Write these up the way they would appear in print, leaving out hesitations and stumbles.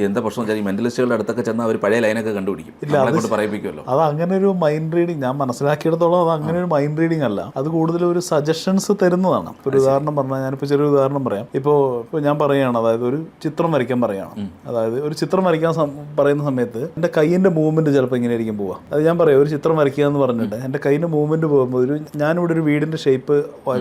എന്താ പ്രശ്നം വെച്ചാൽ ഈ മെന്റലിസ്റ്റുകളുടെ അടുത്തൊക്കെ ചെന്നാൽ അവർ പഴയ ലൈനൊക്കെ കണ്ടുപിടിക്കും, നമ്മളെ കൊണ്ട് പറയിപ്പിക്കുമല്ലോ. അത് അങ്ങനെ ഒരു മൈൻഡ് റീഡിങ് ഞാൻ മനസ്സിലാക്കിയിടത്തോളം അത് അങ്ങനെ ഒരു മൈൻഡ് റീഡിങ് അല്ല, അത് കൂടുതൽ ഒരു സജഷൻസ് തരുന്നതാണ്. ഇപ്പോൾ ഒരു ഉദാഹരണം പറഞ്ഞാൽ, ഞാനിപ്പോൾ ചെറിയൊരു ഉദാഹരണം പറയാം. ഇപ്പോൾ ഞാൻ പറയുകയാണ്, അതായത് ഒരു ചിത്രം വരയ്ക്കാൻ പറയുകയാണ്. അതായത് ഒരു ചിത്രം വരയ്ക്കാൻ പറയുന്ന സമയത്ത് എൻ്റെ കൈയിൻ്റെ മൂവ്മെൻറ്റ് ചിലപ്പോൾ ഇങ്ങനെ ആയിരിക്കും പോവുക. അത് ഞാൻ പറയാം, ഒരു ചിത്രം വരയ്ക്കുക എന്ന് പറഞ്ഞിട്ട് എൻ്റെ കൈയിൻ്റെ മൂവ്മെൻറ്റ് പോകുമ്പോൾ ഞാനിവിടെ ഒരു വീടിൻ്റെ ഷേപ്പ്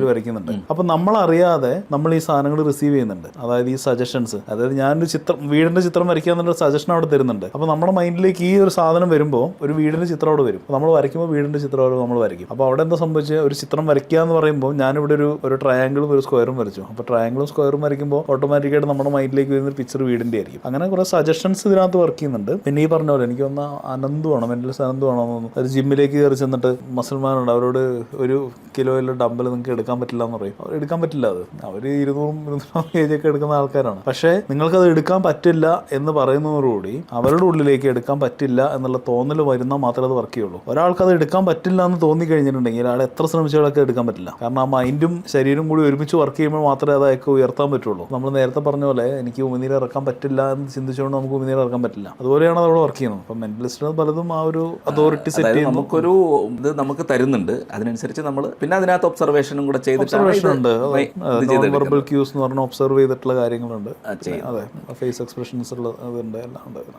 വരയ്ക്കുന്നുണ്ട്. അപ്പം നമ്മളറിയാതെ നമ്മൾ ഈ സാധനങ്ങൾ റിസീവ് ചെയ്യുന്നുണ്ട്, അതായത് ഈ സജഷൻസ്. അതായത് ഞാനൊരു വീടിൻ്റെ ചിത്രം വരയ്ക്കുക എന്നുള്ള സജഷൻ അവിടെ തരുന്നുണ്ട്. അപ്പോൾ നമ്മുടെ മൈൻഡിലേക്ക് ഈ ഒരു സാധനം വരുമ്പോൾ ഒരു വീടിൻ്റെ ചിത്രം അവിടെ വരും. നമ്മൾ വരയ്ക്കുമ്പോൾ വീടിൻ്റെ ചിത്രം അവിടെ നമ്മൾ വരയ്ക്കും. അപ്പോൾ അവിടെ എന്താ സംഭവിച്ചത്, ഒരു ചിത്രം വരയ്ക്കുക എന്ന് പറയുമ്പോൾ ഞാനിവിടെ ഒരു ട്രയാങ്കിളും ഒരു സ്ക്വയറും വരച്ചു. അപ്പോൾ ട്രയാങ്കിളും സ്ക്വയറും വരയ്ക്കുമ്പോൾ ഓട്ടോമാറ്റിക്കായിട്ട് നമ്മുടെ മൈൻഡിലേക്ക് വരുന്ന പിക്ചർ വീടിൻ്റെ ആയിരിക്കും. അങ്ങനെ കുറേ സജഷൻസ് ഇതിനകത്ത് വർക്ക് ചെയ്യുന്നുണ്ട്. പിന്നെ ഈ പറഞ്ഞ പോലെ എനിക്ക് തോന്നുന്ന അനന്തുവാണോ, മെന്റലിസ്റ്റ് അനന്തുവാണോ തോന്നുന്നു, ഒരു ജിമ്മിലേക്ക് കയറി ചെന്നിട്ട് മസിൽമാനുണ്ട്, അവരോട് 1 കിലോയിലെ ഡമ്പൽ നിങ്ങൾക്ക് എടുക്കാൻ പറ്റില്ല എന്ന് പറയും. അവർ എടുക്കാൻ പറ്റില്ല, അത് അവർ 200-200 kg ഒക്കെ എടുക്കുന്ന ആൾക്കാരാണ്. പക്ഷേ നിങ്ങൾക്കത് എടുക്കാൻ പറ്റില്ല എന്ന് പറയുന്നതോടുകൂടി അവരുടെ ഉള്ളിലേക്ക് എടുക്കാൻ പറ്റില്ല എന്നുള്ള തോന്നൽ വരുന്നാൽ മാത്രമേ അത് വർക്ക് ചെയ്യുള്ളൂ. ഒരാൾക്ക് അത് എടുക്കാൻ പറ്റില്ല എന്ന് തോന്നി കഴിഞ്ഞിട്ടുണ്ടെങ്കിൽ അയാൾ എത്ര ശ്രമിച്ചാലൊക്കെ എടുക്കാൻ പറ്റില്ല. കാരണം ആ മൈൻഡും ശരീരം കൂടി ഒരുമിച്ച് വർക്ക് ചെയ്യുമ്പോൾ മാത്രമേ അതൊക്കെ ഉയർത്താൻ പറ്റുള്ളൂ. നമ്മൾ നേരത്തെ പറഞ്ഞ പോലെ എനിക്ക് ഉമിനീര് ഇറക്കാൻ പറ്റില്ല എന്ന് ചിന്തിച്ചുകൊണ്ട് നമുക്ക് ഉമിനീര് ഇറക്കാൻ പറ്റില്ല. അതുപോലെയാണ് അത് അവിടെ വർക്ക് ചെയ്യുന്നത്. അപ്പം മെന്റലിസ്റ്റിന് പലതും ആ ഒരു അതോറിറ്റി സെറ്റ് ചെയ്യുന്നു, നമുക്കൊരു ഇത് നമുക്ക് തരുന്നുണ്ട്. അതിനനുസരിച്ച് നമ്മൾ പിന്നെ അതിനകത്ത് ഒബ്സർവേഷനും കൂടെ ചെയ്തിട്ടുണ്ട്. വെർബൽ ക്യൂസ് എന്ന് പറഞ്ഞാൽ ഒബ്സർവ് ചെയ്തിട്ടുള്ള കാര്യങ്ങളുണ്ട്. അതെ, ഫേസ് എക്സ്പ്രഷൻസ് ഉള്ള അതുണ്ട്, എല്ലാം ഉണ്ട്.